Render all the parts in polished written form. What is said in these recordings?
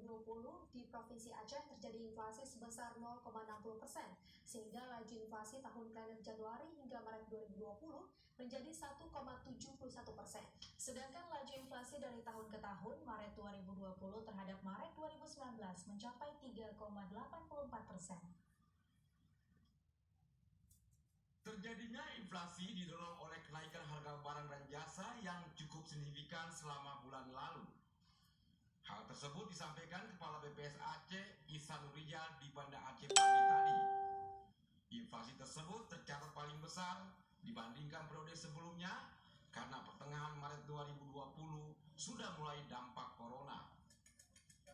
2020 di Provinsi Aceh terjadi inflasi sebesar 0,60%, sehingga laju inflasi tahun kalender Januari hingga Maret 2020 menjadi 1,71%. Sedangkan laju inflasi dari tahun ke tahun Maret 2020 terhadap Maret 2019 mencapai 3,84%. Terjadinya inflasi didorong oleh kenaikan harga barang dan jasa yang cukup signifikan selama bulan lalu. Hal tersebut disampaikan Kepala BPS Aceh Ihsan Nurrijal di Banda Aceh pagi tadi. Inflasi tersebut tercatat paling besar dibandingkan periode sebelumnya karena pertengahan Maret 2020 sudah mulai dampak corona.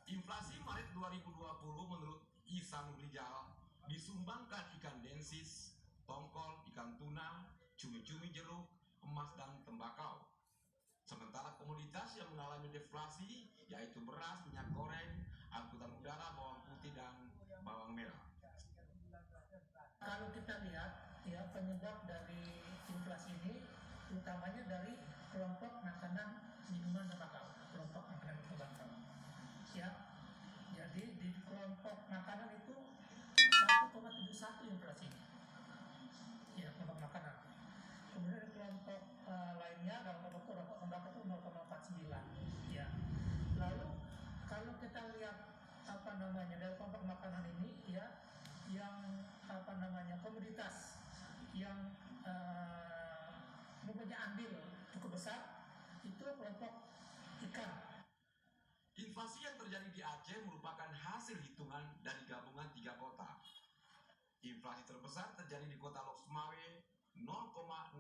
Inflasi Maret 2020 menurut Ihsan Nurrijal disumbangkan ikan densis, tongkol, ikan tuna, cumi-cumi jeruk, emas, dan tembakau. Sementara komoditas yang mengalami deflasi yaitu beras, minyak goreng, angkutan udara, bawang putih, dan bawang merah. Kalau kita lihat ya penyebab dari inflasi ini utamanya dari kelompok makanan, minuman, tembakau, kelompok makanan itu tembakau. Ya, jadi di kelompok makanan itu 1,71 inflasinya. Ya, kelompok makanan. Kemudian kelompok lainnya dalam kelompok tembakau itu 0,49. Ya. Lalu kalau kita lihat dari kelompok makanan ini ya yang komoditas yang mempunyai andil cukup besar itu kelompok ikan. Inflasi yang terjadi di Aceh merupakan hasil hitungan dari gabungan 3 kota. Inflasi terbesar terjadi di kota Lok Sumawe 0,64%,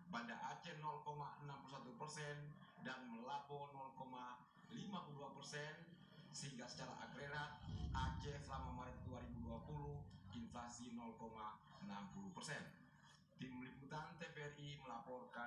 Banda Aceh 0,61%, dan Melapo 0,52%, sehingga secara agregat Aceh selama Maret 2020 inflasi 0,60%. Tim Liputan TVRI melaporkan